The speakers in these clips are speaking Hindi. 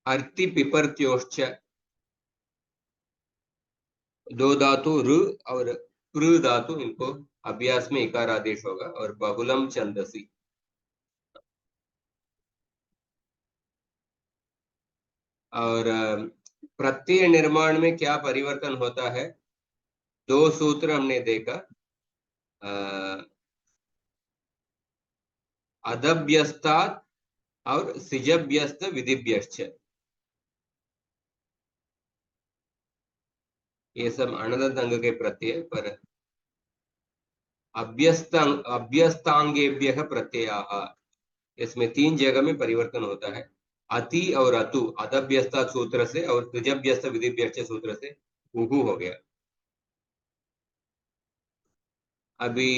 अर्ति पिपर्त्योश्च, दो धातु रु और प्र धातु, इनको अभ्यास में इकार आदेश होगा। और बहुलम छंदसी, और प्रत्यय निर्माण में क्या परिवर्तन होता है? दो सूत्र हमने देखा, अदभ्यस्तात् और सिजभ्यस्त विधिभ्यश्च, ये सब अनदंत अंग के प्रत्यय। पर अभ्यस्तांगेभ्यः प्रत्ययाः, इसमें तीन जगह में परिवर्तन होता है। अति और अतु अदभ्यस्ता सूत्र से और त्रिजभ्यस्त विधिभ्यश्च सूत्र से उहु हो गया। अभी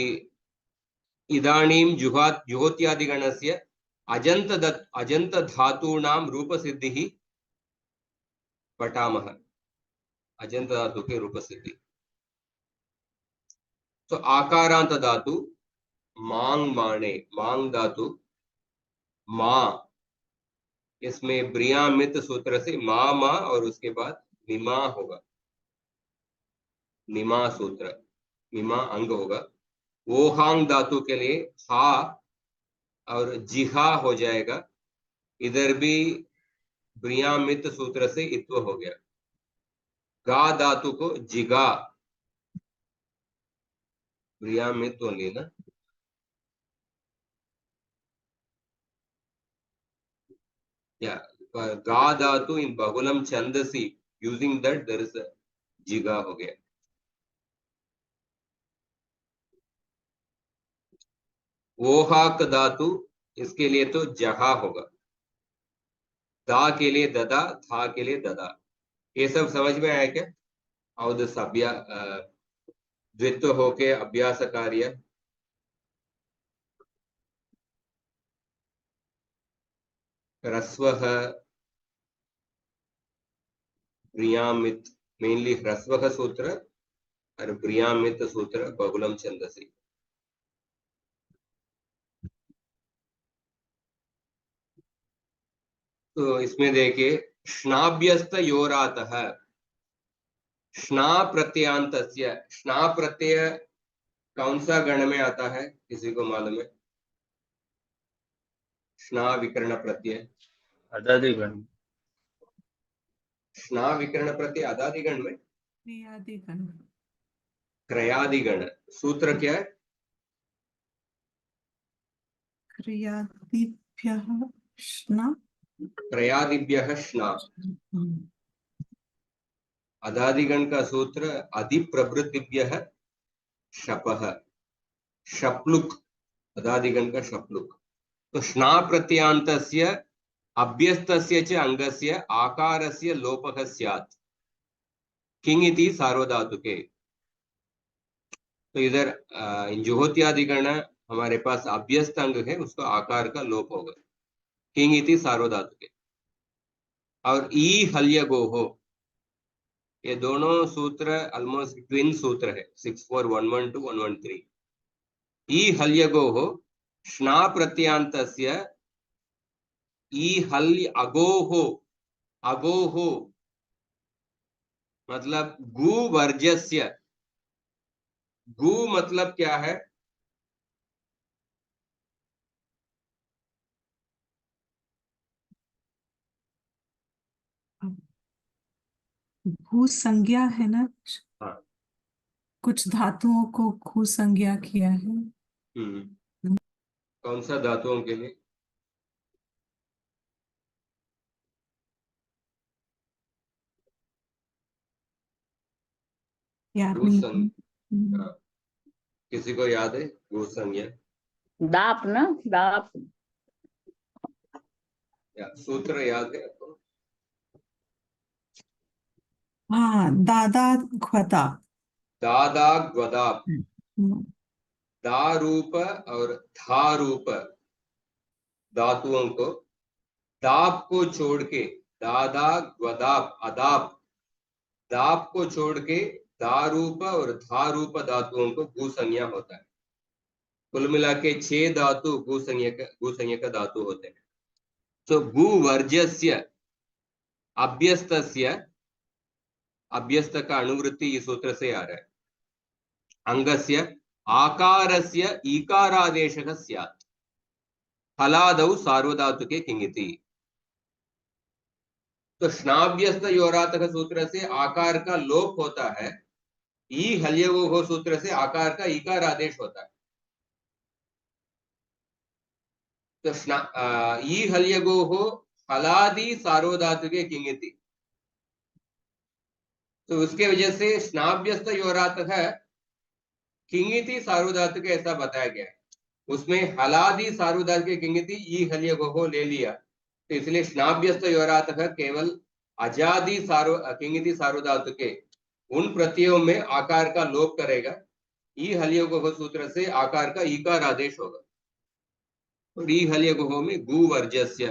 इदानीं जुहोत्यादिगणस्य अजंत धातूनां रूप सिद्धि पठामः। अजंत धातु के रूप सिद्धि, तो आकारांत धातु मांग माणे, मांग धातु मा, इसमें ब्रियामित सूत्र से मा मा और उसके बाद निमा होगा, निमा सूत्र, निमा अंग होगा। ओहांग धातु के लिए हा और जिहा हो जाएगा, इधर भी ब्रियामित सूत्र से इत्व हो गया। गा धातु को जिगा, ब्रियामित ओनली ना, या गा धातु इन बहुलम छंदसी, यूजिंग दैट देयर इज जिगा हो गया। ओहाक धातु, इसके लिए तो जहा होगा, दा के लिए ददा, था के लिए ददा। ये सब समझ में आया क्या? और सभ्या द्वित्व होके अभ्यास कार्य, ह्रस्व ब्रियामित, मेनली ह्रस्व सूत्र और ब्रियामित सूत्र बहुलम छंदसी। तो इसमें देखिए, श्नाभ्यस्त योरातः, श्ना प्रत्ययांतस्य, श्ना प्रत्यय कौन सा गण में आता है, किसी को मालूम है? श्ना विकर्ण प्रत्यय अदादिगण, श्ना विकर्ण प्रत्यय अदादिगण में, क्रियादिगण, क्रयादिगण। सूत्र क्या है? क्रियादिभ्यः श्ना, क्रयादिभ्यः श्ना। अदादिगण का सूत्र अधिप्रभृतिभ्यः शपः, शप्लुक, अदादिगण का शप्लुक। तो श्ना प्रत्यांतस्य अभ्यस्तस्य च अंगस्य आकारस्य लोपः स्यात् किंग इति सार्वधातुके। तो इधर जुहोत्यादिगण हमारे पास अभ्यस्त अंग है, उसको आकार का लोप होगा, किंग इति सार्वधातुके। और ई हल्यगो हो, ये दोनों सूत्र ऑलमोस्ट ट्विन सूत्र है, 64112 113। ई हल्यगो हो श्ना प्रत्यांतस्य, ई हल्य अगो हो, अगो हो मतलब गु वर्जस्य। गु मतलब क्या है? भू संज्ञा है ना, हाँ, कुछ धातुओं को भू संज्ञा किया है। कौन सा धातुओं के लिए? याद भू नहीं। संज्ञा, हाँ, किसी को याद है भू संज्ञा? दाप ना, दाप, या सूत्र याद है आपको? हाँ, दादा ख्वता। दादा ग्वदाप, हम्म, दा रूप और था रूप धातुओं को दाप को छोड़ के, दादा ग्वदाप अदाप, दाप को छोड़ के दारूप और धारूप धातुओं को भू संज्ञा होता है। कुल मिला के 6 धातु भू संज्ञा का धातु होते हैं। तो भू वर्जस्य, अभ्यस्तस्य, अभ्यस्त का अनुवृत्ति इस सूत्र से आ रहा है। अंगस्य आकारस्य ईकारादेशः स्यात् हलादौ सार्वधातुके किंगिति। तो श्नाभ्यस्त योरातक सूत्र से आकार का लोप होता है, ई हल्यगोः सूत्र से आकार का ईकार आदेश होता है। तो ई हल्यगोः हलादि सार्वधातुके किंगिति, तो उसके वजह से स्नाभ्यस्त योरातक किंगिति सार्वधातुके ऐसा बताया गया है। उसमें हलादि सार्वधातुके किंगिति ई हल्यगोः ले लिया, तो इसलिए स्नाभ्यस्त योरातक केवल अजादि किंगिति सार्वधातुके उन प्रत्ययों में आकार का लोप करेगा। ई हल्यगोः सूत्र से आकार का ईकार आदेश होगा, और ई हल्यगोः में गु वर्जस्य,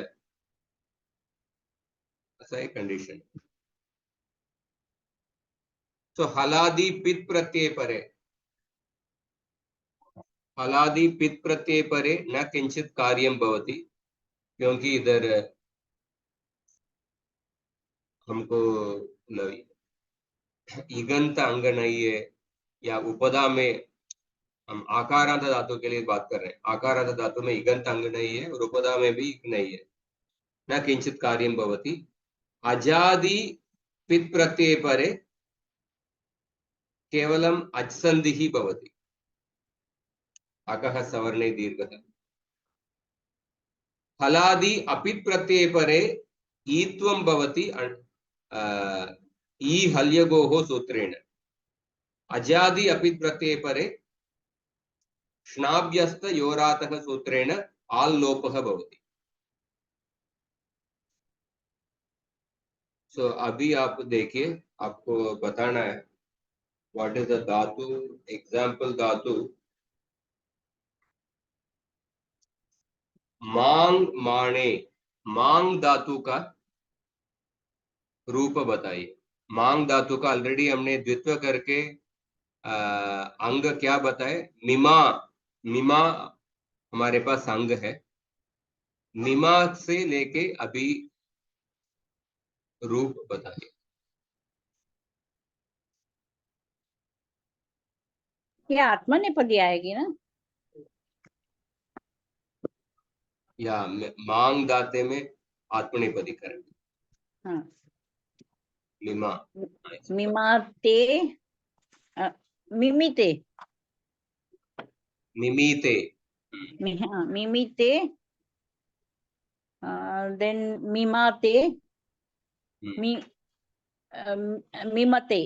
ऐसा एक कंडीशन। तो हलादि पित प्रत्यय परे, हलादि पित प्रत्यय परे न किंचित कार्यम भवति, क्योंकि इधर हमको इगंत अंग नहीं है, या उपदा में हम आकारांत धातु के लिए बात कर रहे हैं। आकारांत धातु में इगंत अंग नहीं है और उपदा में भी नहीं है। न किंचित कार्यम भवति, अजादि पित प्रत्यय परे केवलम अच्संधि ही भवति, अकः सवर्णे दीर्घः। हलादि अपित प्रत्यय परे ईत्वं भवति ई हल्यगोः सूत्रेण, अजादि अपित प्रत्यय परे श्नाभ्यस्त योरातः सूत्रेण आल लोपः भवति। सो अभी आप देखिए, आपको बताना है व्हाट इज द धातु, एग्जाम्पल धातु मांग माणे, मांग धातु का रूप बताइए। मांग धातु का ऑलरेडी हमने द्वित्व करके अंग क्या बताए, मिमा, मिमा हमारे पास अंग है। मिमा से लेके अभी रूप बताइए। ये आत्मनेपदी आएगी ना? या मांग दाते में आत्मनेपदी करेंगे। हाँ, मिमा, मिमाते, मिमिते, मिमीते, मिमिते, देन मिमाते, मिमते,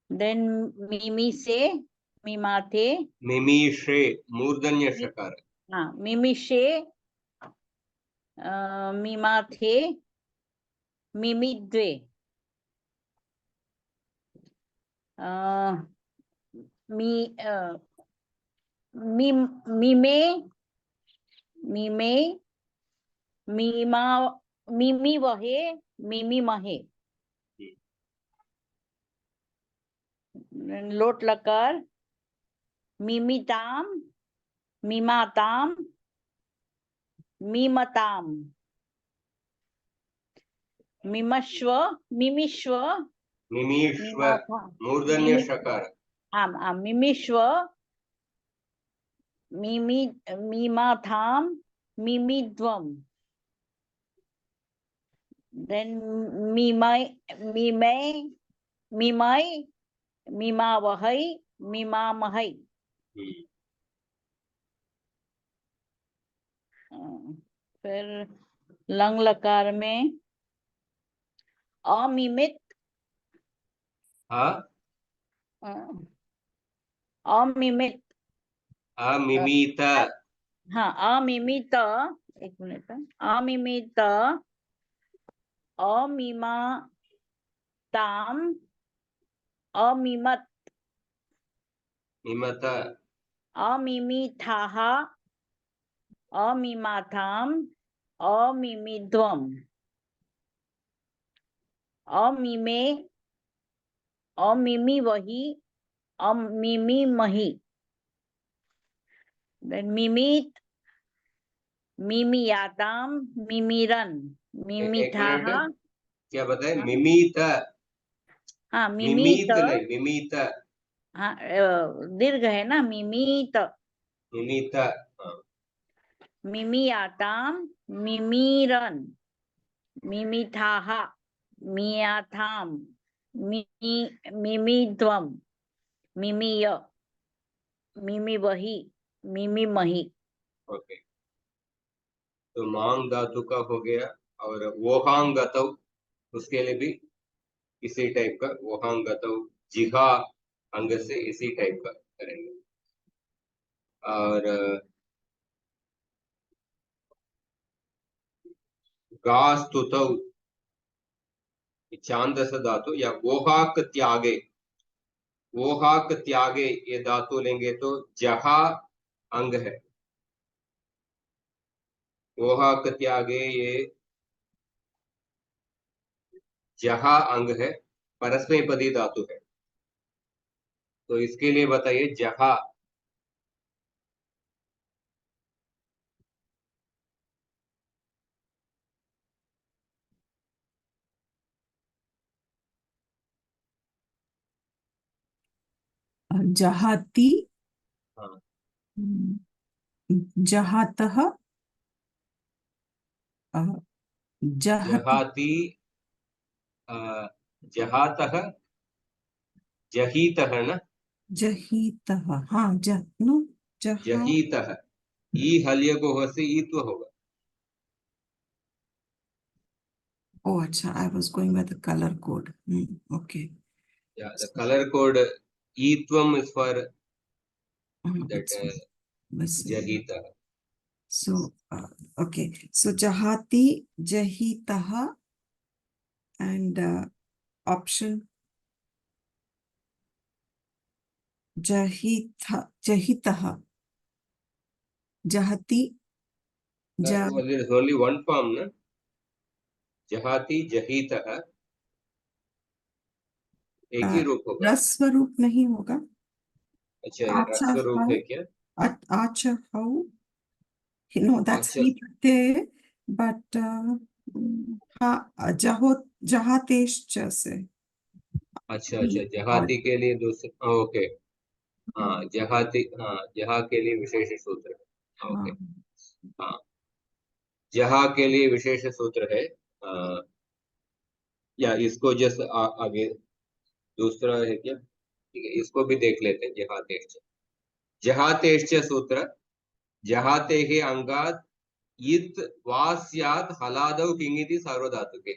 देन मिमिसे, मिमाते, मिमीशे मूर्धन्य शकार, हाँ, मिमिशे, मिमाथे, मिमिद्वे, मी मिमे, मिमे, मीमा, मिमी वहे, मिमी महे, लोट लकार, मिमिताम, मिमाताम, मिमताम, मिमश्व, मिमिश्व, मिमीश्व मिमाथा, मूर्धन्य शकार, आम आम, मिमिश्व, मिमी, मिमाथाम, मिमिद्वम, देन मिमय, मिमय, मिमय, मिमावहै, मिमामहै। फिर लंग लकार में अमिमित, अमिमित, अमिमीत, हाँ, अमिमित, एक मिनट, अमिमित, अमिमाताम, अमिमत, मिमत, अमिमिथाः, अमिमाथाम, अमिमिद्वम, अमिमे, अमिमिवहि, अमिमिमहि, then मिमित, मिमियाताम मिमिरन एक मिमिथाः मिनट, क्या बताए? हाँ मिमीत, हाँ मिमित मिमीत नहीं, मिमीत, हाँ दीर्घ है ना मिमित मिमीत, हाँ। मिमियाताम मिमिरन मिमिथाः मियाथाम मिमिध्वम मिमिय मिमिवहि मिमिमहि। ओके, तो मांग धातु का हो गया। और वोहांग गतौ, उसके लिए भी इसी टाइप का वोहांग गतौ, जिहा अंग से इसी टाइप का करेंगे। और गा स्तुतौ, छांदस धातु, या वोहाक त्यागे, वोहाक त्यागे ये धातु लेंगे तो जहा अंग है। वोहाक त्यागे ये जहा अंग है, परस्मैपदी धातु है। तो इसके लिए बताइए जहा। जहाति, हाँ, जहातः, जहति, जहाती, अ, जहातः, जहीतः ना, जहितः, हाँ नो जहा। जहीतः, ई हल्य को हो से ईत्व होगा। Oh, अच्छा, I was going by the color code. Okay. Yeah, the color code ईत्वम is for that It's missing. जहीतः। So, okay. So, Jahati, Jahitaha, and option Jahitaha, Jahati, Ja, Well, there is only one form ना, जहाती जहीतः, एक ही रूप होगा। रस्वरूप नहीं होगा। अच्छा, आचा रस्व रूप है हाउ, क्या? आचा हाउ, no, that's अच्छा, he pratyay, but हाँ, जहातेश्च से अच्छा, he अच्छा, और जहाती के लिए दूसरा, ओके। हाँ, जहाती, हाँ, जहा के लिए विशेष सूत्र है। ओके, हाँ, हाँ, जहा के लिए विशेष सूत्र है। या इसको जस्ट आगे दूसरा है क्या? ठीक है, इसको भी देख लेते हैं। जहातेश्च, जहातेश्च सूत्र, जहाते ही अंगात इत वा स्यात् हलादौ किंगिति सार्वधातुके।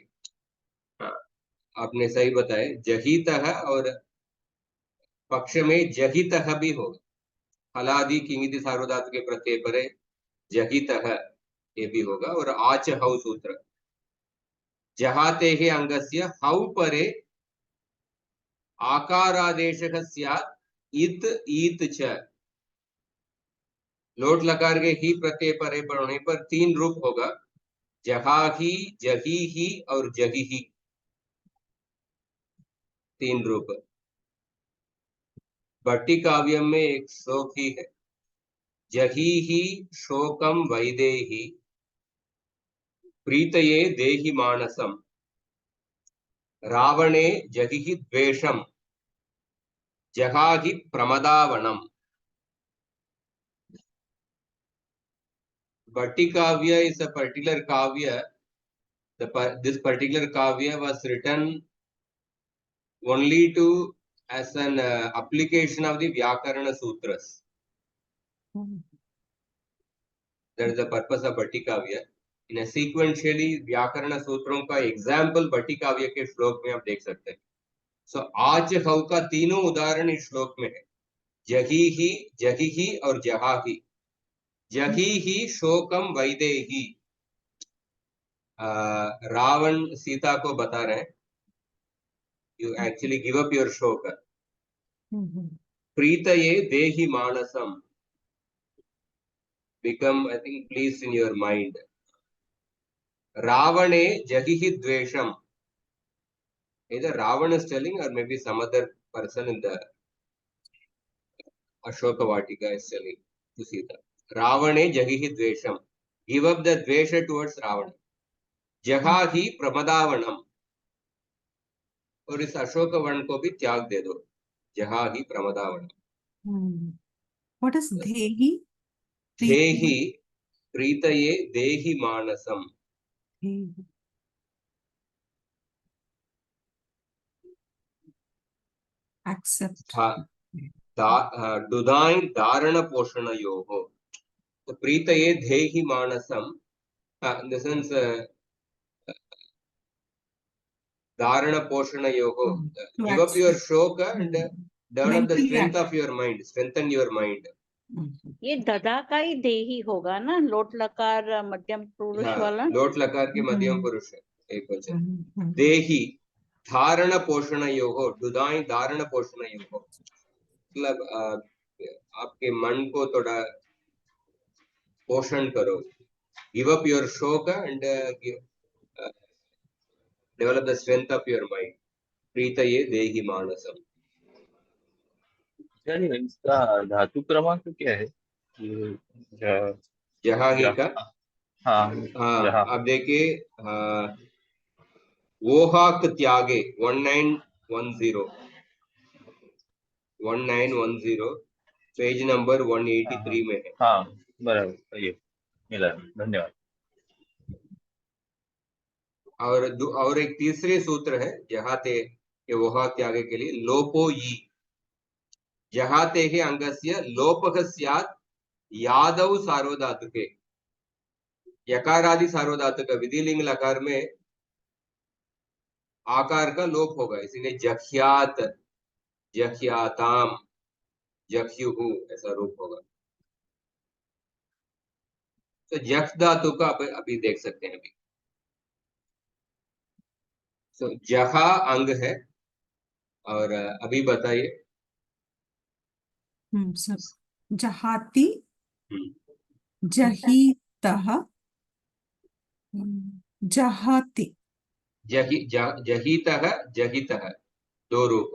हाँ, आपने सही बताया, जहितः और पक्ष में जहितः भी होगा। हलादि किंगिति सार्वधातु के प्रत्यय परे जहितः ये भी होगा। और आच हौ सूत्र, जहाते ही अंगस्य हौ परे आकारादेशः स्यात् इत ईत च। लोट लकार के ही प्रत्यय परे पर होने पर तीन रूप होगा, जहा ही, जही ही और जही ही, तीन रूप। भट्टी काव्यम में एक श्लोक ही है, जही ही शोकम वैदेही प्रीतये देहि मानसम रावणे जहिहि द्वेषम जहाहि प्रमदावनम। भट्टी काव्य is a particular kavya. This particular kavya was written only to as an application of the Vyakarana Sutras. That is the purpose of Bhatti Kavya. In a sequentially व्याकरण सूत्रों का एग्जाम्पल भट्टी काव्य के श्लोक में आप देख सकते हैं। सो आज हव का तीनों उदाहरण इस श्लोक में है, जही ही और जहा ही। जही ही शोकम वैदेही, रावण सीता को बता रहे हैं, you actually give up your शोक। प्रीतये देहि मानसम, become I think pleased in your mind. Ravane jahihi dvesham, either Ravan is telling or maybe some other person in the Ashoka Vatika is telling to Sita. Ravane jahihi dvesham, give up the द्वेष टुवर्ड्स रावण, जहाहि प्रमदावनम, और इस अशोक वन को भी त्याग दे दो, जहाहि प्रमदावनम। What is Dehi? धेहि प्रीतये देहि मानसम, Dehi. Accept. दुदाई धारण पोषणयोः, तो प्रीतये धेहि मानसम, in the sense धारण पोषणयोः, give up your shoka and develop the strength of your mind, strengthen your mind. ये ददा का ही देही होगा ना, लोट लकार मध्यम पुरुष वाला। लोट लकार के मध्यम पुरुष एक वचन। देहि धारण पोषणयोः, दुदाई धारण पोषणयोः, मतलब आपके मन को थोड़ा पोषण करो। Give up your shok and develop the strength of your mind, प्रीतये देहि मानसम। चलिए, इसका धातु क्रमांक क्या है? जहाहि का, हाँ, अब देखिए, वोहाक त्यागे 1910 पेज नंबर 183 में है। हाँ, बराबर, ये मिला, धन्यवाद। और एक तीसरे सूत्र है जहाते के वोहा त्यागे के लिए, लोपो यी, जहाते ही अंगस्य लोपः स्यात् यादव सार्वधातुके, यकारादि सार्वधातुक विधिलिंग लकार में आकार का लोप होगा, इसीलिए जख्यात, जख्याताम, जख्युहु ऐसा रूप होगा। तो जख धातु का अभी देख सकते हैं अभी। तो जहा अंग है, और अभी बताइए। सर, जहाती, जहीतः, जहाती, जहितः, जहितः, दो रूप।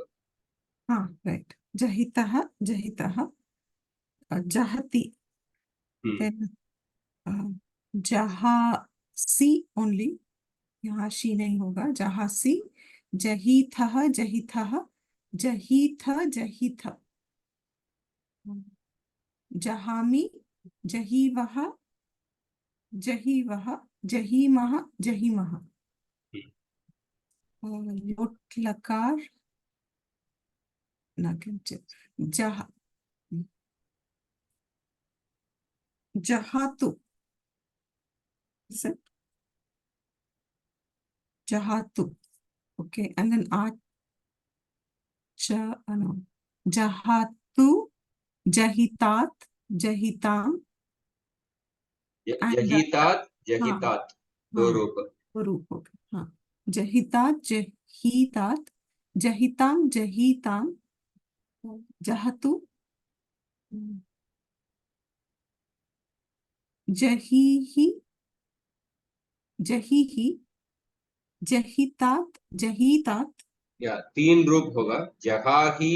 हाँ, राइट, जहितः, जहितः, जहती, then जहासी ओनली, यहाँ शी नहीं होगा, जहासी, जहीथः, जहीथः, जहीथ, जहीथ, जहामी, जहीवः, जहीवः, जहीमः, जहीमः, लोट लकार जहातु, जहातु, okay, and then जहातु, जहितात, जहिताम, जहितात, जहितात, दो रूप। रूप हो गया, हाँ, जहितात, जहितात, जहिताम, जहिताम, जहतु, जहीही, जहीही, जहितात, जहितात, या तीन रूप होगा, जहाही,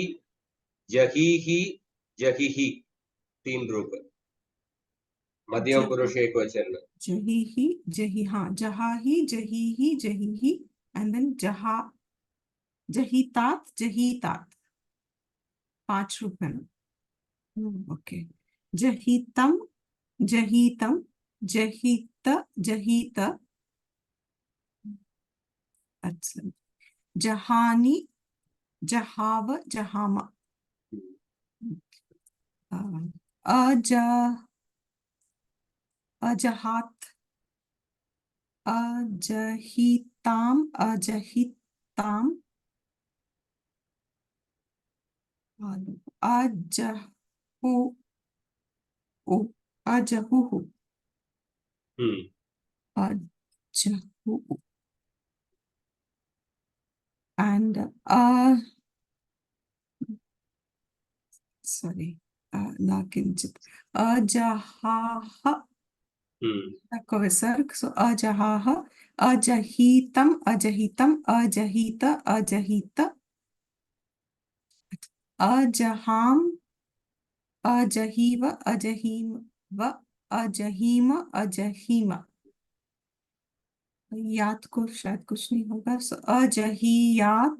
जहीही, जहीही, तीन रूप, मध्यम पुरुष एक वचन में। जहीही, जही, हाँ, जहाही, जहीही, जहीही, एंड देन जहा, जहितात, जहितात, 5 रूप है ना, ओके, जहितम, जहितम, जहित, जहित, अच्छा, जहानी, जहाव, जहामा, अजहात, अजहिताम, अजहिताम, अजहु, अजहु, अजहु, and sorry, na kinchit, ajahaha, विसर्ग, so ajahaha, ajahitam, ajahitam, ajahita, ajahita, ajaham, ajahiva, ajahimva, अजहीम अजहीम, यात को शायद कुछ नहीं होगा, सो अजहियात,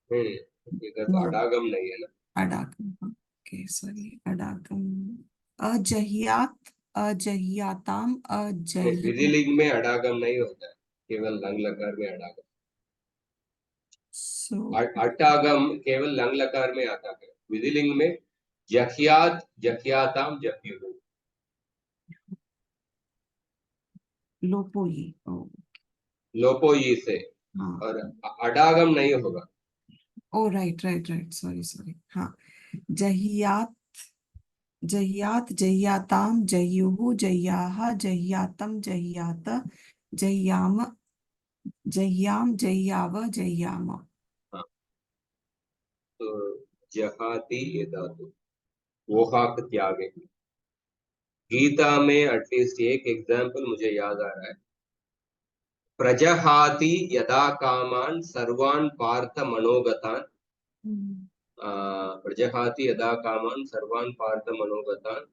ये तो अडागम नहीं है ना। अडागम, ओके सॉरी, अडागम, अजहियात अजहियाताम नहीं, अजहिम, विधिलिंग में अडागम नहीं होता है, केवल लंग लकार में अडागम। सो अटागम केवल लंग लकार में आता है, विधिलिंग में जखियात जखियाताम जखियु, लोपोई, ओ लोपोई से, हाँ, और अडागम नहीं होगा। Oh right right right, sorry sorry, हाँ, जहियात जहियात जहियाताम जहियुहु जहियाह जहियातम जहियात जहियाम जहियाम जहियाव जहियाम। हाँ, तो जहाती ये धातु वोहाक त्यागे। गीता में एटलीस्ट एक एग्जाम्पल मुझे याद आ रहा है, प्रजहाति यदा कामान सर्वान् पार्थ मनोगतान्, प्रजहाति यदा कामान सर्वान् पार्थ मनोगतान्।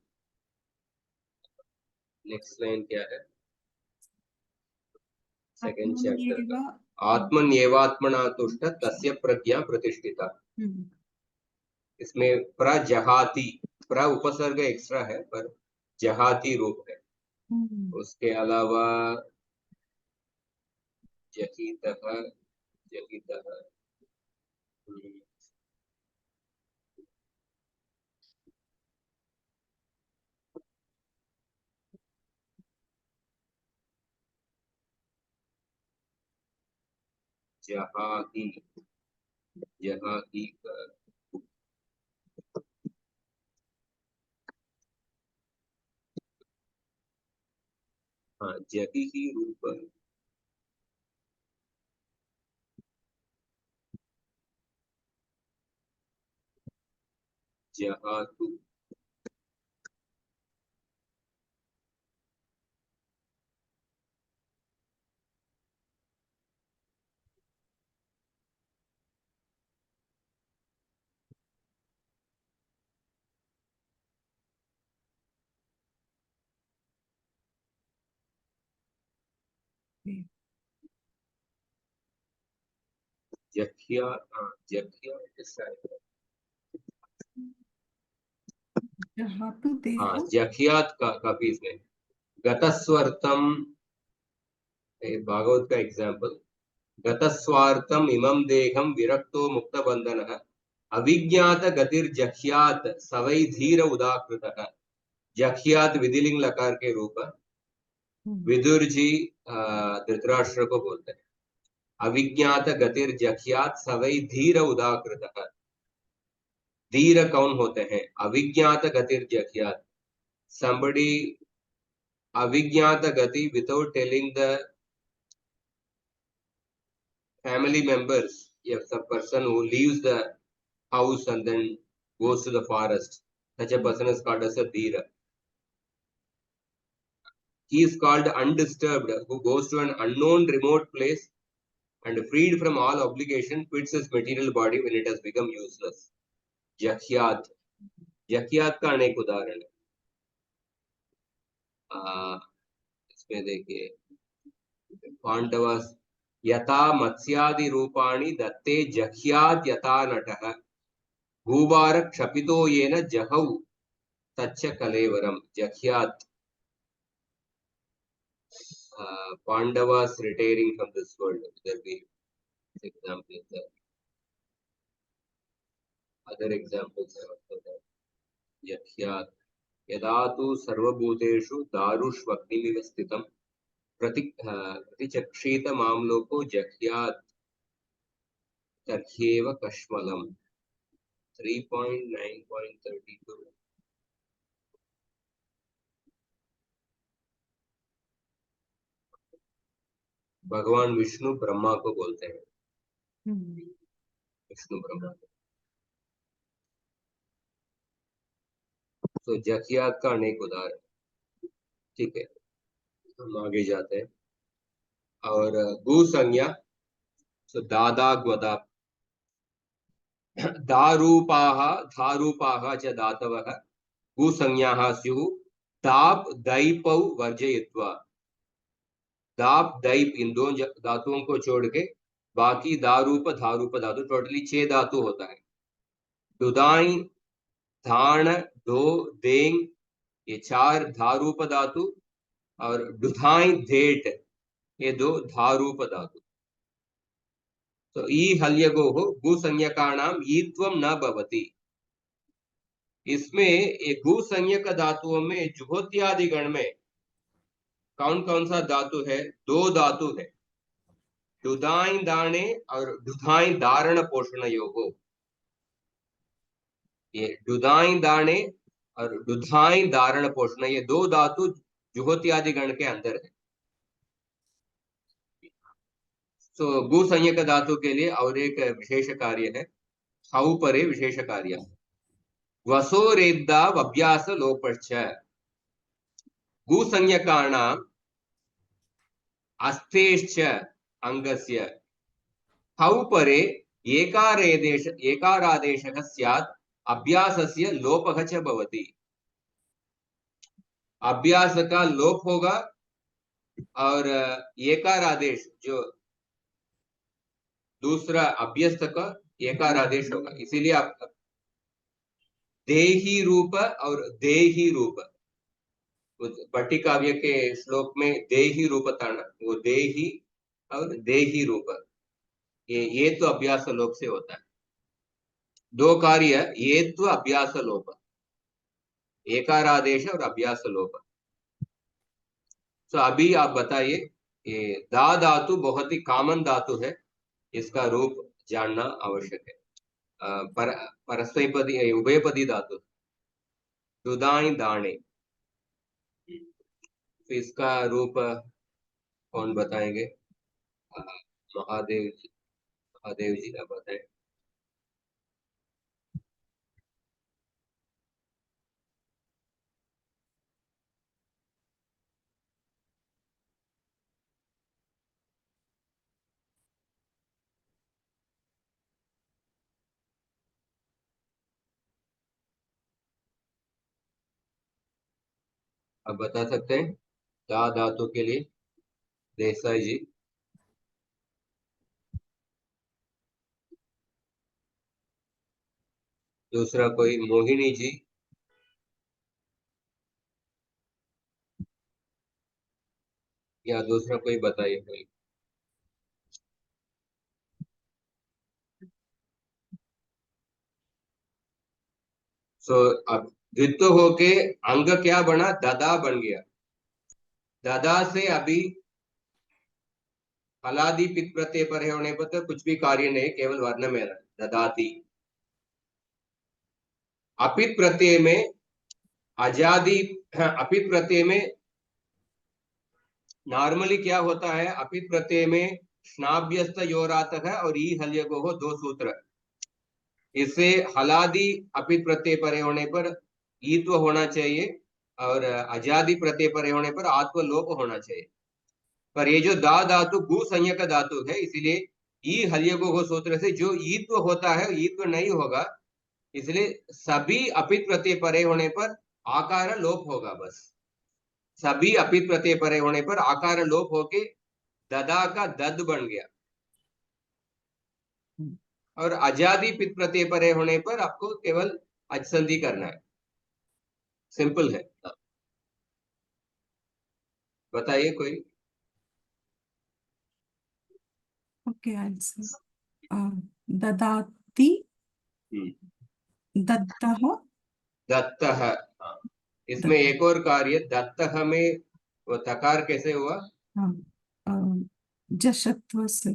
नेक्स्ट लाइन क्या है, सेकंड चैप्टर का, आत्मन्येवात्मना तुष्ट तस्य प्रज्ञा प्रतिष्ठिता। इसमें प्रजहाति, प्र उपसर्ग एक्स्ट्रा है पर जहाती रूप है। उसके अलावा जहितः जहितः, जहाती जहाती का, हाँ जही ही रूप, जहातु, जखिया, हाँ जखिया किस साइड है? जहातु हाँ देहो, जखियात का भी इसमें गतस्वर्तम, भागवत का एग्जाम्पल, गतस्वार्थम इमं देहम विरक्तो मुक्त बंधनः अविज्ञात गतिर्जह्यात सवै धीर उदाकृतः। जह्यात विधिलिंग लकार के रूप, विदुर जी धृतराष्ट्र को बोलते हैं, अविज्ञात गतिर्जह्यात सवै धीर उदाकृतः। धीर कौन होते हैं, अविज्ञात गतिर्जह्यात, somebody अविज्ञात गति without telling the family members, if the person who leaves the house and then goes to the forest, such a person is called as a dhira. He is called undisturbed, who goes to an unknown remote place and freed from all obligation quits his material body when it has become useless. जख्यात, जख्यात का अनेक उदाहरण है। इसमें देखिए, पांडवास यथा मत्स्यादि रूपाणि दत्ते जह्यात यथा नटः भूभार क्षपितो येन जहौ तच्च कलेवरम। जह्यात, Pandavas retiring from this world. There be examples there. Other examples are also there. Yakhyat यदा तु सर्वभूतेषु दारुष्वग्निमिव स्थितं प्रतिचक्षीत मामलोको जह्यात् तर्ह्येव कश्मलम्। 3.9.32 भगवान विष्णु ब्रह्मा को बोलते हैं, विष्णु ब्रह्मा। तो जह्यात का अनेक उदाहरण, ठीक है, हम आगे जाते हैं। और गु संज्ञा, so दादा ग्वदा, दारूपाः धारूपाः च धातवः गु संज्ञाः स्युः दाप दैपौ वर्जयित्वा, दाप दैप इन दो धातुओं को छोड़ के बाकी दारूप धारूप धातु, टोटली 6 धातु होता है। दुदाई धान दो देंग, ये 4 धारूप धातु, और दुधाई धेट, ये 2 धारूप धातु। तो ई हल्यगोः भूसंज्ञकानां ईत्वं न भवति। इसमें एक भूसंज्ञक धातुओं में जुहोत्यादि गण में कौन कौन सा धातु है? 2 धातु है, दुधाई दाने और दुधाई धारण पोषण योगो। ये दुधाई दाने और दुधाई धारण पोषण, ये 2 धातु जुहोत्यादि गण के अंदर है। तो भूसंज्ञक धातु के लिए और एक विशेष कार्य है, हौ परे विशेष कार्य। वसोरेद्दावभ्यास लोपश्च भूसंज्ञकानां अस्तेश्च अंगस्य हौ परे एकारादेशः स्यात् अभ्यासस्य लोपः च भवति। अभ्यास का लोप होगा और एकार आदेश जो दूसरा अभ्यस्त का एकार आदेश होगा, इसीलिए आप देही रूप और देही रूप, भट्टी काव्य के श्लोक में देही रूप था ना, वो देही और देही रूप, ये तो अभ्यास लोप से होता है। 2 कार्य, ये तो अभ्यास लोप, एकारादेश और अभ्यास लोप। तो अभी आप बताइए, ये दा धातु बहुत ही कॉमन धातु है, इसका रूप जानना आवश्यक है। परस्मैपदी उभयपदी धातु, दुदाई दाने, तो इसका रूप कौन बताएंगे? महादेव जी आप बताएं। आप बता सकते हैं दा धातु के लिए? देसाई जी, दूसरा कोई? मोहिनी जी, या दूसरा कोई बताइए कोई। अब द्वित्व होके अंग क्या बना? ददा बन गया। ददा से अभी फलादि पित प्रत्यय पर होने पर तो कुछ भी कार्य नहीं, केवल वर्ण में ददाती। अपित प्रत्यय में अजादि, अपित प्रत्यय में नॉर्मली क्या होता है? अपित प्रत्यय में स्नाभ्यस्त योरात है और ई हल्यगो हो 2 सूत्र, इससे हलादि अपित प्रत्यय परे होने पर ईत्व होना चाहिए और अजादि प्रत्यय परे होने पर आत्मलोप होना चाहिए। पर ये जो दा धातु भू संज्ञक धातु है, इसीलिए ई हल्यगो सूत्र से जो ईत्व होता है ईत्व नहीं होगा, इसलिए सभी अपित प्रत्यय परे होने पर आकार लोप होगा। बस सभी अपित प्रत्यय परे होने पर आकार लोप होके ददा का दद बन गया, और अजादि पित प्रत्यय परे होने पर आपको केवल अचसंधि करना है, सिंपल है। बताइए कोई। Okay, I'll say. ददाति, दत्तः, दत्तः, इसमें एक और कार्य, दत्तः में वो तकार कैसे हुआ? जशत्व से,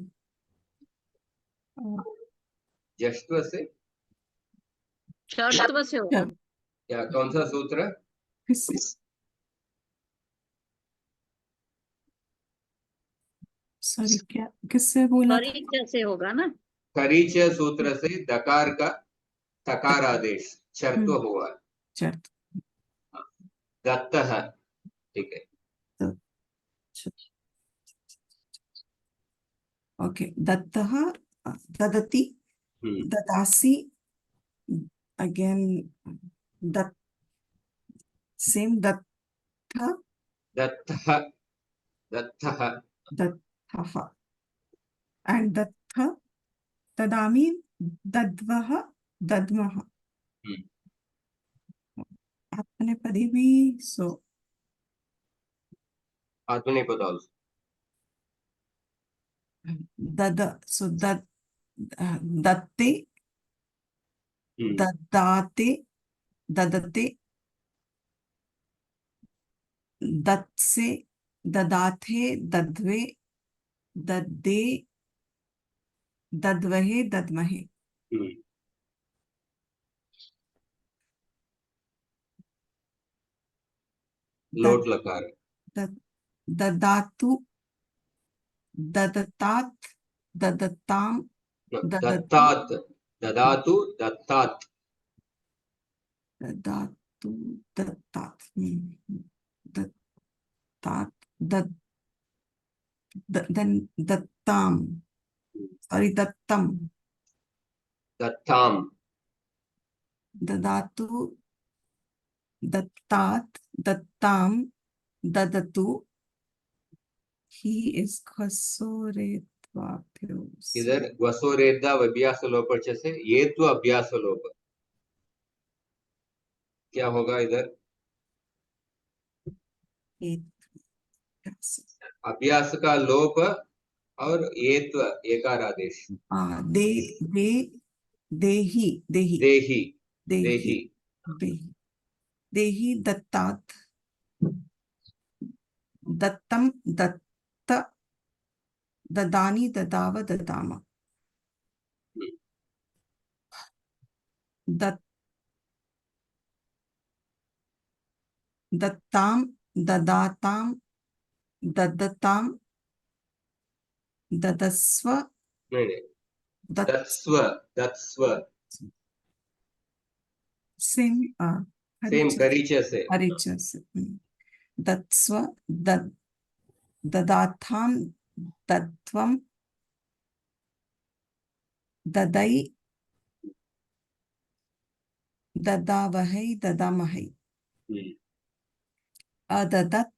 जश्व से, षत्व से होगा। या कौन सा सूत्र? सॉरी, क्या किससे बोला? परिचय से होगा ना। खरीच सूत्र से दकार का तकार आदेश चर्त्व हुआ। चर्त, दत्तः, ठीक है। ओके, दत्तः, ददति, ददासी, अगेन दत्त, सेम दत्त, दत्तः दत्तः dattah. And dattha, dadami, dadvaha, dadmaha. आत्मनेपदी भी so आत्मनेपद also. dada, so datte, dadate, dadate, datse, dadate, dadve, dadde, dadvahe, dadmahe. लोट लकार ददातु, ददतात, ददताम, ददतु, दत्तात ददातु दत्तात ददातु, दत्तात, दत्तात, then dattam, sorry, dattam, दत्ताम dadatu, dattat, dattam, dadatu. He is khasoretvaphyos. इधर वसोरेदा अभ्यास लोप से ये तो अभ्यास लोप क्या होगा इधर अभ्यास का लोप और एत्व एकार आदेश देही देही देही देही दत्तात दत्तम दत्त ददानी ददाव ददाम दत्ताम ददाताम ददताम ददस्व नहीं दत्स्व दत्स्व सेम करीचे से दत्स्व ददाथाम दत्वम ददै ददावहै ददामहै अददत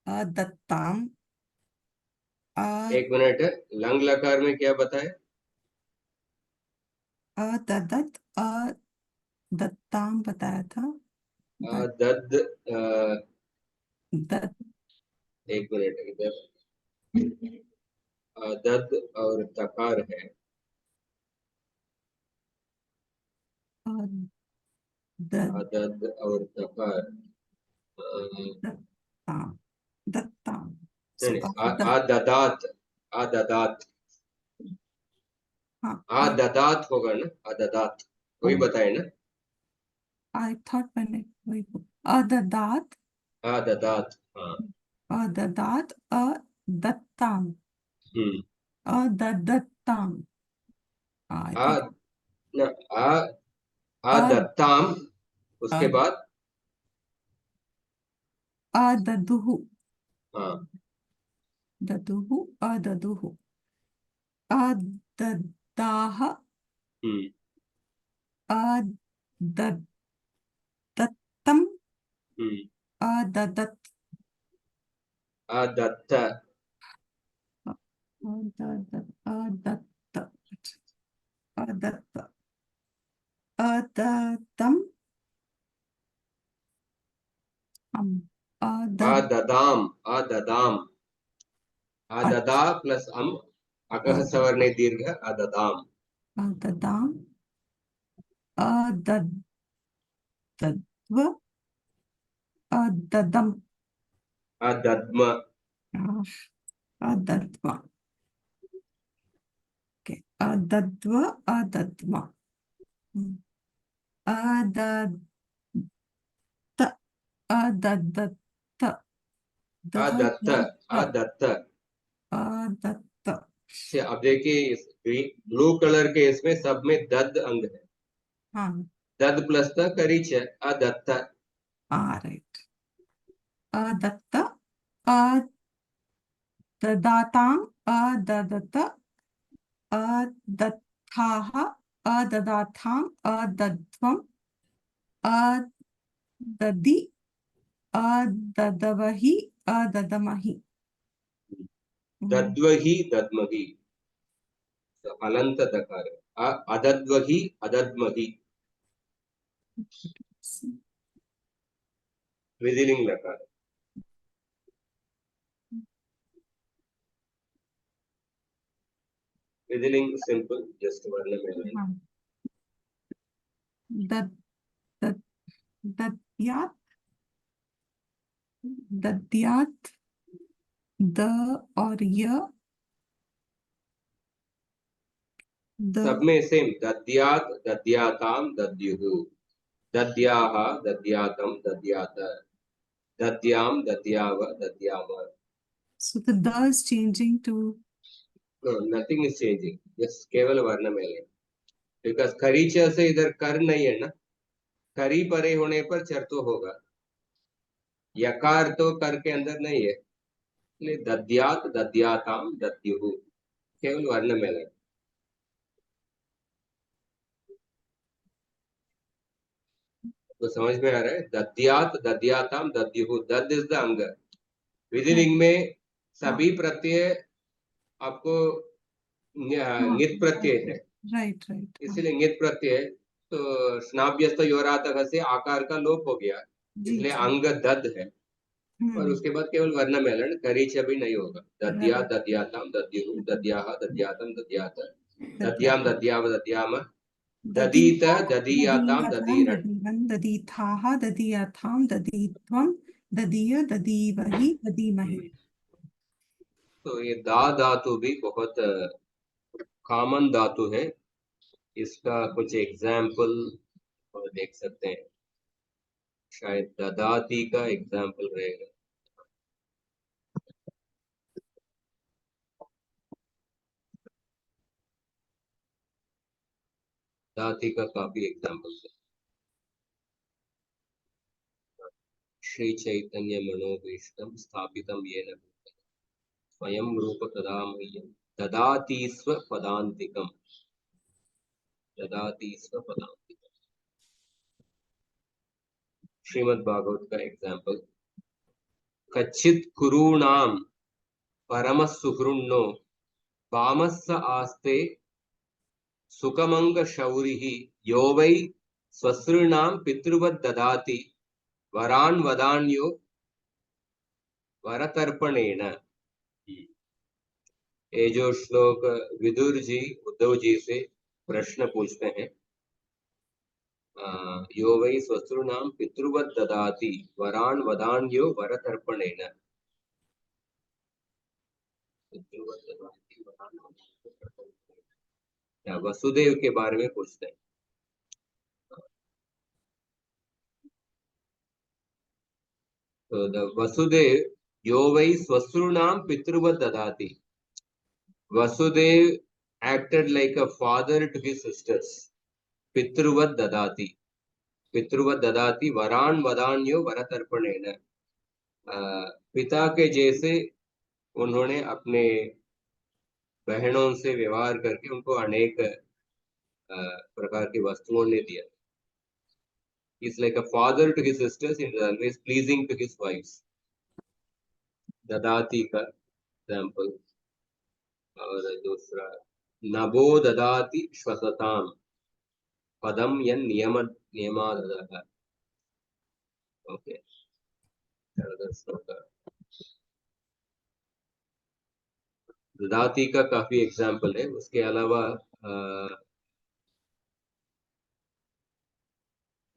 अदत्ताम एक मिनट लंग लकार में क्या बताए अददत अदत्ताम बताया था दद दद एक मिनट इधर दद और तकार है दद और तकार दत्ताम आददात आददात आददात होगा ना आददात वही बताए ना I thought मैंने वही अददात आददात हाँ अददात अदत्ताम अददत्ताम आदत्ताम उसके बाद अददुहु हाँ ददुहु अददुहु अददाह अददत्तम अददत अदत्त अदत्त अदत्त अदत्तम आददाम आददाम आददा प्लस अकह सवर्णे दीर्घ आददाम अददाम अदद्व अददम अदद्म अदद्व okay अदद्व अदद्म अदद्त अदद्त अदत्त अदत्त अदत्त से अब देखिए ब्लू कलर के इसमें सब में दद अंग है हाँ दद प्लस त करीच है अदत्त राइट अदत्त अददाताम अददत अदत्थाः अददाथाम अदध्वम अददि अददवहि अददमहि। दद्वहि दद्महि, तो हलंत दकार, अदद्वहि अदद्महि, विधिलिंग लकार। विधिलिंग सिंपल, जस्ट वर्ण में। हाँ। दद दद दद्यात् दद्यात्, द और य, सब में सेम, दद्यात् दद्याताम दद्युः, दद्याः दद्यातम दद्यात, दद्याम दद्याव दद्याम। So the the is changing to No, nothing is changing, just केवल वर्ण में है, बिकॉज खरीच से इधर कर नहीं है ना, करी परे होने पर चर तो होगा, यकार तो कर के अंदर नहीं है, इसलिए दद्यात दद्याताम दद्युः केवल वर्ण में है। तो समझ में आ रहा है, दद्यात दद्याताम दद्युः, दद इज द अंग। विधिलिंग में सभी प्रत्यय आपको ङित प्रत्यय है, राइट राइट। इसलिए ङित प्रत्यय, तो स्नाभ्यस्त योरातक से आकार का लोप हो गया, इसलिए अंग दद है, और उसके बाद केवल वर्ण मेलन, करीच भी नहीं होगा। दद्या दद्याताम दद्युः, दद्याः दद्यातम दद्यात, दद्याम दद्याव दद्याम, ददीत ददीयाताम ददीरण। ददीथाः ददीयाथाम ददीत्वम ददीय ददीवहि ददीमहि। तो ये दा धातु भी बहुत कॉमन धातु है, इसका कुछ एग्जाम्पल देख सकते हैं, शायद ददाती का एग्जाम्पल रहेगा। दाती का काफी एग्जाम्पल है। श्री चैतन्य मनोभीष्टम स्थापितम येन स्वयं रूप तदा मह्यम ददाति स्व पदांतिकम, ददाति स्व पदांतिकम। श्रीमद् भागवत का एग्जाम्पल, कच्चित कुरूणाम परम सुहृन्नो वामस्स आस्ते सुखमंग शौरिः यो वै स्वसृणाम पितृवत् ददाति वरान वदान्यो वरतर्पणेन। ये जो श्लोक विदुर जी उद्धव जी से प्रश्न पूछते हैं, यो वै स्वसृणाम पितृवत् ददाति वरान वदान्यो वरतर्पणेन, पितृवत् ददाति वरान वदान्यो वरतर्पणेन, वसुदेव के बारे में पूछते हैं। So the Vasudev, yo vai swasrunam pitruvat dadati. Vasudev acted like a father to his sisters. Pitruvat dadati. Pitruvat dadati varan vadanyo varatarpanena. पिता के जैसे उन्होंने अपने बहनों से व्यवहार करके उनको अनेक प्रकार की वस्तुओं ने दिया। He's like a father to his sisters, he is always pleasing to his wives. ददाती का एग्जाम्पल। और दूसरा, नभो ददाति श्वसताम पदम यन नियम नियमादः। ओके, ददाती का काफी एग्जाम्पल है। उसके अलावा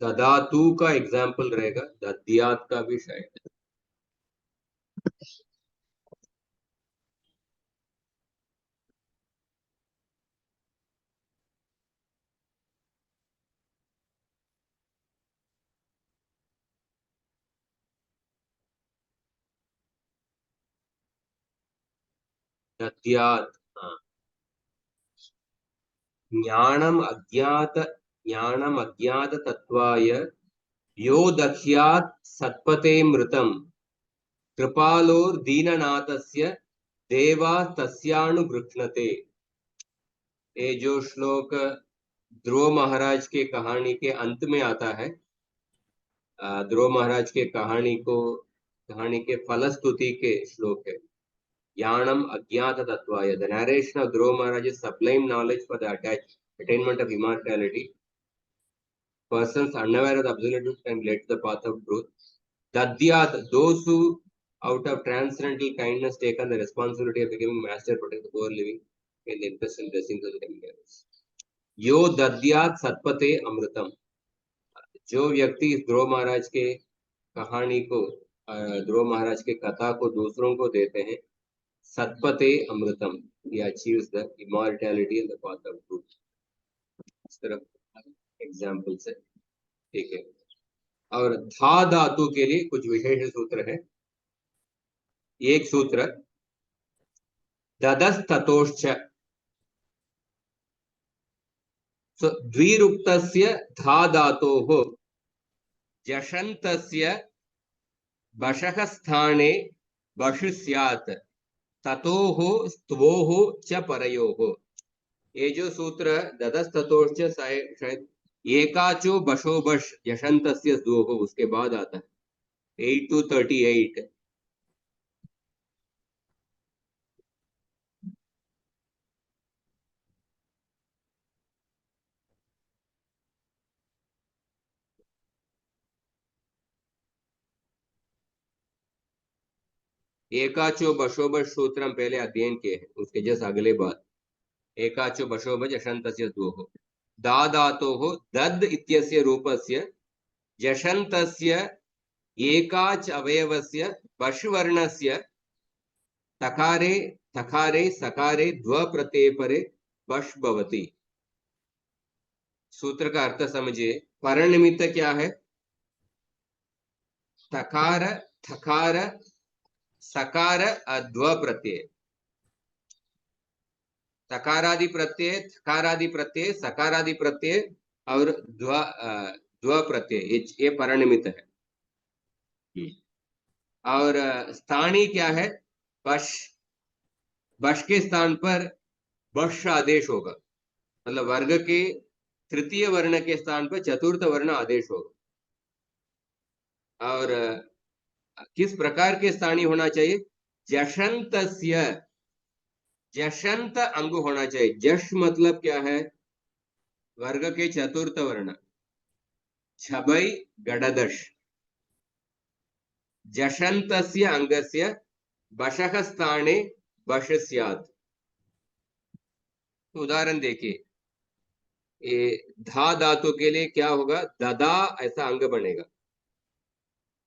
ददातु का एग्जाम्पल रहेगा, दद्यात का भी शायद। दद्यात, हाँ, ज्ञानम अज्ञात तत्वाय यो दह्यात् सत्पते मृतम कृपालोर दीननाथस्य देवा तस्यानुगृह्णते। ये जो श्लोक ध्रुव महाराज के कहानी के अंत में आता है, ध्रुव महाराज के कहानी के फलस्तुति के श्लोक है। ज्ञानम अज्ञात तत्वाय, the narration of Dhruv Maharaj sublime knowledge for the attainment of immortality. Persons unaware of the absolute truth can lead to the path of truth. Dadyat, those who out of transcendental kindness take on the responsibility of becoming master, protect the poor living in the interest and blessings of the living beings. यो दद्यात सत्पते अमृतम, जो व्यक्ति इस ध्रुव महाराज के कहानी को, ध्रुव महाराज के कथा को दूसरों को देते हैं, सत्पते अमृतम, he achieves the immortality and the path of truth. इस तरह एग्जाम्पल से, ठीक है। और धा धातु के लिए कुछ विशेष सूत्र है। एक सूत्र ददस्ततोश्च, द्विरुक्तस्य धा धातोः जषन्तस्य बशः स्थाने बशु स्यात्, ततोः स्तवोः च परयोः। ये जो सूत्र ददस्ततोश्च शायद एकाचो बशो बश यशंतस्य द्वोः उसके बाद आता है 8 to 38। एकाचो बशोबश सूत्र हम पहले अध्ययन किए हैं, उसके जस्ट अगले बात एकाचो बशोबज अशंतस्य द्वोः। दा धातोः दद् इत्यस्य रूपस्य जषन्तस्य एकाच अवयवस्य बश् वर्णस्य तकारे तकारे सकारे द्व प्रत्यय परे बश् भवति। सूत्र का अर्थ समझिए। पर निमित्त क्या है? तकार थकार सकार द्व प्रत्यय, तकारादि प्रत्यय, थकारादि प्रत्यय, सकारादि प्रत्यय और द्व प्रत्यय, ये परनिमित्त है। और स्थानी क्या है? बश, बश के स्थान पर बश आदेश होगा, मतलब वर्ग के तृतीय वर्ण के स्थान पर चतुर्थ वर्ण आदेश होगा। और किस प्रकार के स्थानी होना चाहिए? जषंतस्य, जषंत अंग होना चाहिए। जश मतलब क्या है? वर्ग के चतुर्थ वर्ण, छबै गडदश। जषंतस्य अंगस्य बशः स्थाने बश स्यात्। उदाहरण देखिए, ये धा धातु के लिए क्या होगा? ददा ऐसा अंग बनेगा,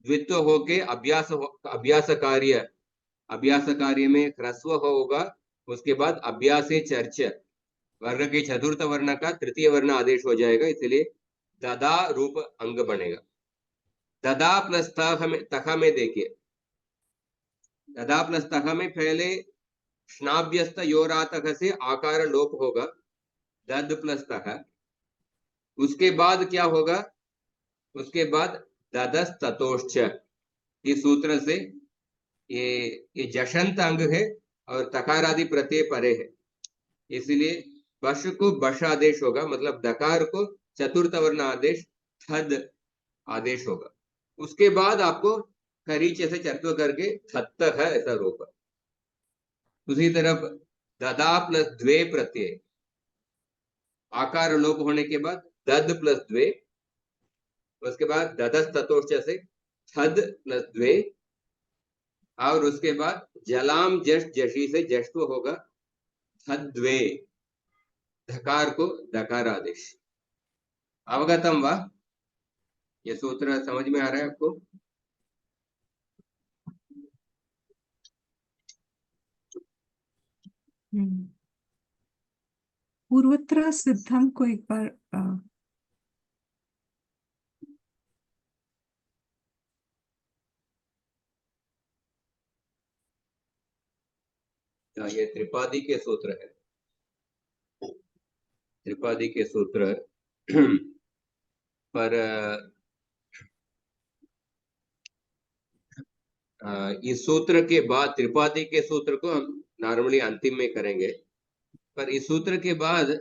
द्वित्व होके अभ्यास कार्य में ह्रस्व होगा, उसके बाद अभ्यासे चर्च, वर्ग के चतुर्थ वर्ण का तृतीय वर्ण आदेश हो जाएगा, इसलिए ददा रूप अंग बनेगा। ददा प्लस तख में देखिए, ददा प्लस तख में पहले स्नाभ्यस्त योरातक से आकार लोप होगा, दद प्लस तख। उसके बाद क्या होगा? उसके बाद ददस ततोश्च। इस सूत्र से ये जशंत अंग है और तकारादि प्रत्यय परे है, इसलिए बश को बश आदेश होगा, मतलब दकार को चतुर्थ वर्ण आदेश थद आदेश होगा। उसके बाद आपको करीचे से चर्त्व करके थत्त है ऐसा रूप। दूसरी तरफ ददा प्लस द्वे प्रत्यय, आकार लोप होने के बाद दद प्लस द्वे, उसके बाद ददस ततोश्च से थद प्लस द्वे, और उसके बाद जलाम जश जशी से जश्व होगा थद्वे, धकार को दकार आदेश। अवगतम वा? ये सूत्र समझ में आ रहा है आपको? पूर्वत्र सिद्धम को एक बार ये त्रिपादी के सूत्र है, त्रिपादी के सूत्र पर इस सूत्र के बाद त्रिपादी के सूत्र को हम नॉर्मली अंतिम में करेंगे, पर इस सूत्र के बाद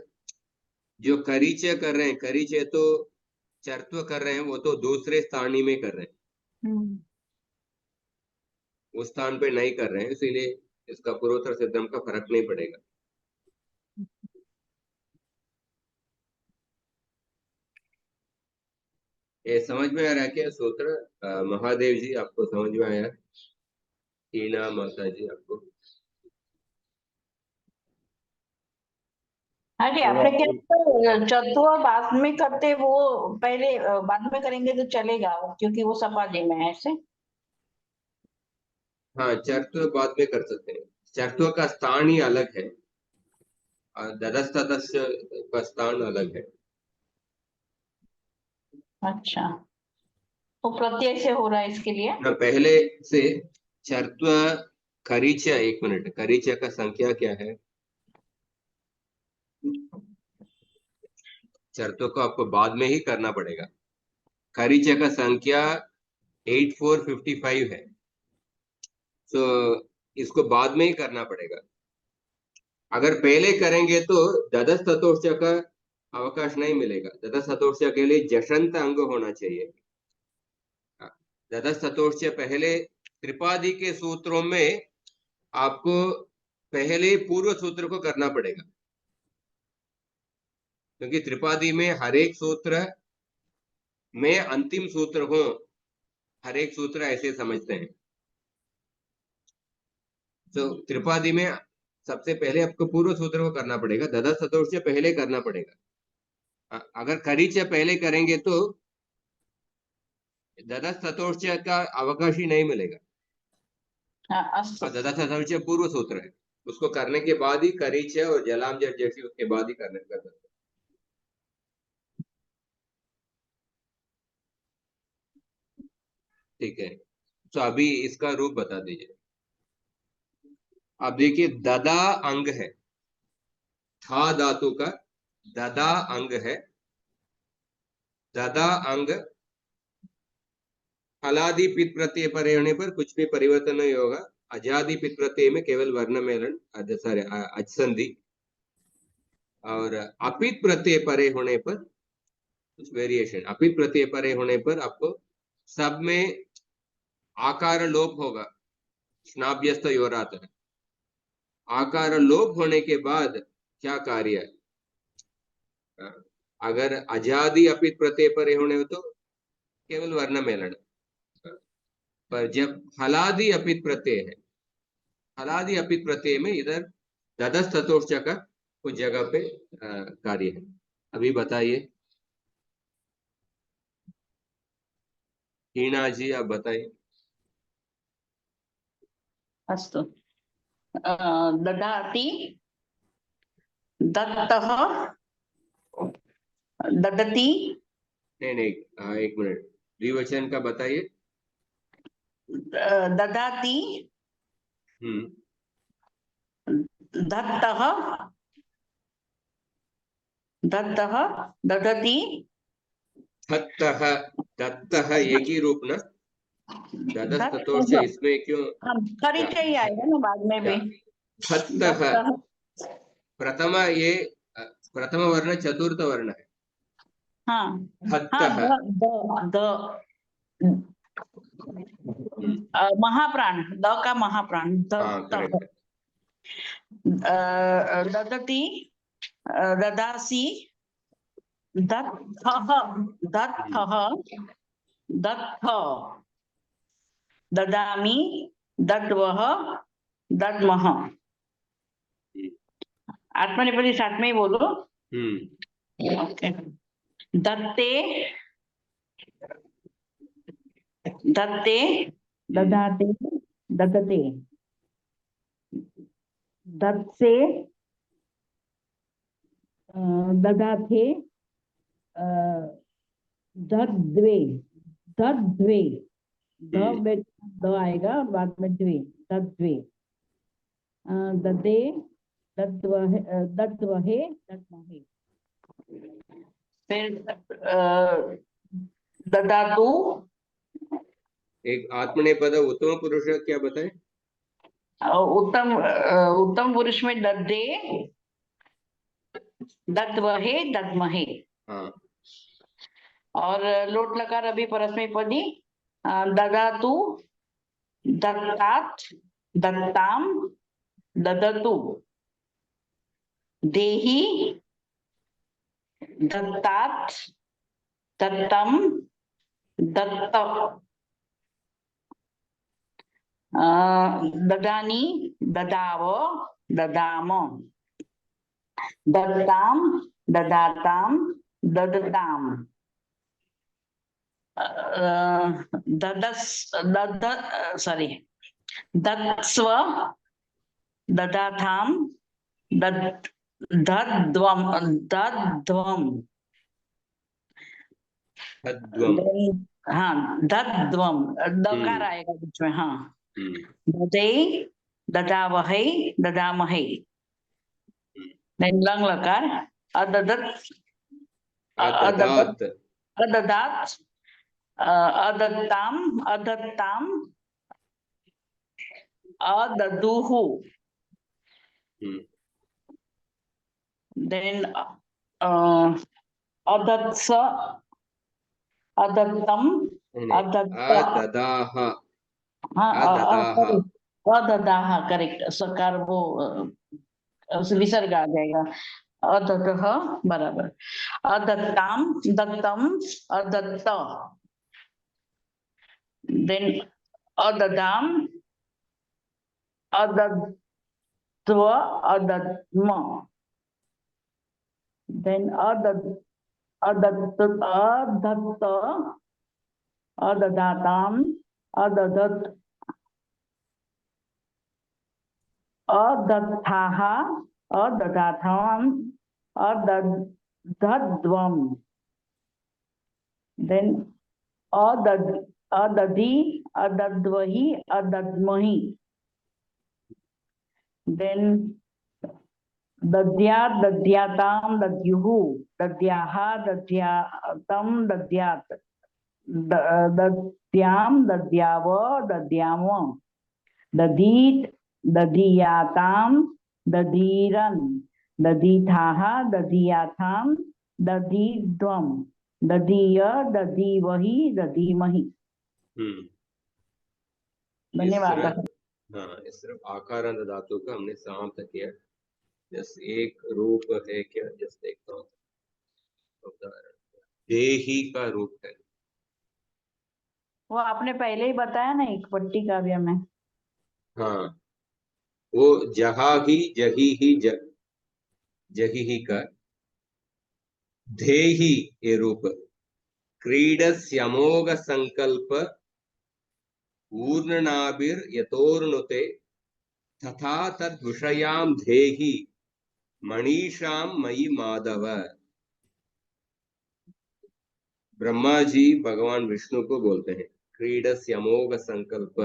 जो करीचे कर रहे हैं, करीचे तो चरत्व कर रहे हैं वो तो दूसरे स्थानी में कर रहे हैं, उस स्थान पे नहीं कर रहे हैं, इसीलिए इसका पूर्वोत्तर सिद्धम का फर्क नहीं पड़ेगा। ये समझ में आ रहा है क्या सूत्र? महादेव जी आपको समझ में आया? टीना माता जी आपको? हाँ जी, थोड़ा आपने क्या तो चतुर बाद में करते, वो पहले बाद में करेंगे तो चलेगा, क्योंकि वो सपादी में है ऐसे। हाँ, चरत्व बाद में कर सकते हैं, चरत्व का स्थान ही अलग है और ददस्तस्य का स्थान अलग है। अच्छा, तो प्रत्यय से हो रहा है इसके लिए। ना, पहले से चरत्व खरीच, एक मिनट, खरीच का संख्या क्या है? चरत्व को आपको बाद में ही करना पड़ेगा। खरीच का संख्या 8455 है, तो इसको बाद में ही करना पड़ेगा। अगर पहले करेंगे तो ददस ततोष्य का अवकाश नहीं मिलेगा। ददस ततोष्य के लिए जशंत अंग होना चाहिए। ददस ततोष्य पहले त्रिपादी के सूत्रों में आपको पहले पूर्व सूत्र को करना पड़ेगा, क्योंकि त्रिपादी में हर एक सूत्र में अंतिम सूत्र हो, हर एक सूत्र ऐसे समझते हैं। तो त्रिपादी में सबसे पहले आपको पूर्व सूत्र को करना पड़ेगा, ददस ततोष्य पहले करना पड़ेगा। अगर खरीच पहले करेंगे तो ददस ततोष्य का अवकाश ही नहीं मिलेगा। हाँ, अस्तु। और ददस ततोष्य पूर्व सूत्र है, उसको करने के बाद ही खरीच और जलाम जैसी उसके बाद ही करने का। ठीक है, तो अभी इसका रूप बता दीजिए। अब देखिए, ददा अंग है, था धातु का ददा अंग है। ददा अंग हलादि पित प्रत्यय परे होने पर कुछ भी परिवर्तन नहीं होगा। अजादि पित प्रत्यय में केवल वर्ण मेलन, सॉरी अजसंधि, और अपित प्रत्यय परे होने पर कुछ वेरिएशन। अपित प्रत्यय परे होने पर आपको सब में आकार लोप होगा, स्नाभ्यस्त योरात है। आकार लोप होने के बाद क्या कार्य है? अगर अजादि अपित प्रत्यय परे होने हो तो केवल वर्ण मेलन, पर जब हलादि अपित प्रत्यय है, हलादि अपित प्रत्यय में इधर ददस ततोष्च का कुछ जगह पे कार्य है। अभी बताइए हीना जी, आप बताइए। अस्तु। ददाति, दत्तः, ददति, नहीं नहीं, एक मिनट, द्विवचन का बताइए। ददाति, हम्म, दत्तः, दत्तः, ददति, दत्तः, दत्तः एक ही रूप ना? ददस ततोष्च दत्तः। इसमें क्यों? हाँ, परिचय ही आएगा ना बाद में भी। दत्तः दत्तः, प्रथम, ये प्रथम वर्ण चतुर्थ वर्ण है। हाँ हाँ, दत्तः, महाप्राण, द का महाप्राण, हाँ दत्तः। करेक्ट। ददति, ददासि, दत्तः, दत्तः, दत्थ, ददामि, दद्वः, दद्मः। आत्मनेपदी साथ में ही बोलो। ओके। दत्ते, दत्ते, ददाते, ददते, दत्से, ददाथे, दद्वे, दद्वे, द में द आएगा और बाद में द्वे, दद्वे, ददे, दद्वहे, दद्वहे, दद्महे। फिर ददातु, एक आत्मनेपद उत्तम पुरुष क्या बताए? उत्तम पुरुष में दद्दे, दद्वहे, दद्महे। हाँ, और लोट लकार अभी परस्मैपदी ददातु, दत्तात्, दत्ताम, ददतु, देहि, दत्तात्, दत्तम, दत्त, ददानी, ददाव, ददाम, दत्ताम, ददाताम, ददताम, ददस, दद, सॉरी, दत्स्व, ददाथाम, दद, दद्वम, दद्वम, तद्वम। हाँ दद्वम, दकार आएगा बीच में, हाँ। ददे, ददावहै, ददामहै। लंग लकार अददत, अददात, अददात, अदत्ताम, अदत्ताम, अददुहु। देन अदत्स, अदत्तम, अदत्ता, अददाह, हाँ अददाह। अददाह, करेक्ट। सकार वो विसर्ग आ जाएगा। अददह बराबर। अदत्ताम, दत्तम, अदत्त। देन अददाम, अदत्व, अदत्म। देन अदत्त, अदत्त, अददाताम, अददत, अदत्थाः, अददाथाम, अदद्धद्वम। देन अददि, अदद्वहि, अदद्महि। देन दद्यात्, दद्याताम, दद्युः, दद्याः, दद्यातम, दद्यात्, दद्याम, दद्याव, दद्याम, दधीत, दधीयाताम, दधीरन, दधीथाः, दधीयाथाम, दधीद्वम, दधीय, दधीवहि, दधीमहि। धन्यवाद। हाँ, इस तरफ आकारांत धातु का हमने समाप्त किया। जस्ट एक रूप है क्या, जस्ट देखता हूँ। देही का रूप है। वो आपने पहले ही बताया ना एक पट्टी काव्य में। हाँ, वो जहा ही, जही ही, जही ही का धेही ये रूप। क्रीडस्यमोघ संकल्प ऊर्णनाभिर यतोर्नुते तथा तद्विषयां धेहि मणिषां मयि माधव। ब्रह्मा जी भगवान विष्णु को बोलते हैं, क्रीडस्यमोघ संकल्प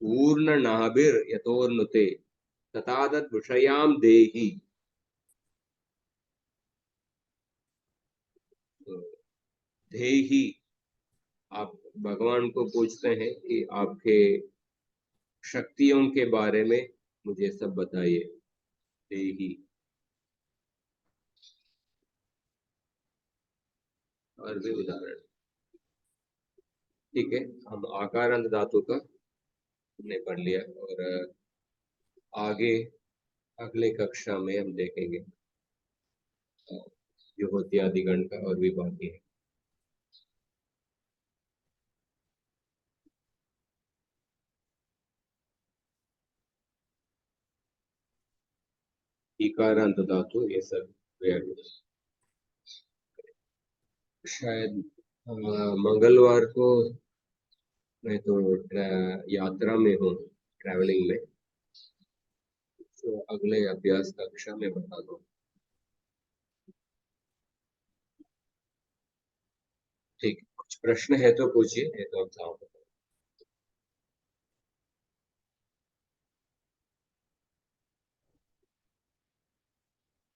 ऊर्णनाभिर यतोर्नुते तथा तद्विषयां धेहि। धेहि, आप भगवान को पूछते हैं कि आपके शक्तियों के बारे में मुझे सब बताइए। देही। और भी उदाहरण। ठीक है, हम आकारांत धातु का हमने पढ़ लिया और आगे अगले कक्षा में हम देखेंगे युहोती आदिगण का और भी बाकी है। इकारांत धातु ये सब शायद मंगलवार को मैं तो यात्रा में हूँ, ट्रैवलिंग में, तो अगले अभ्यास कक्षा में बता दो। ठीक, कुछ प्रश्न है तो पूछिए, नहीं तो हम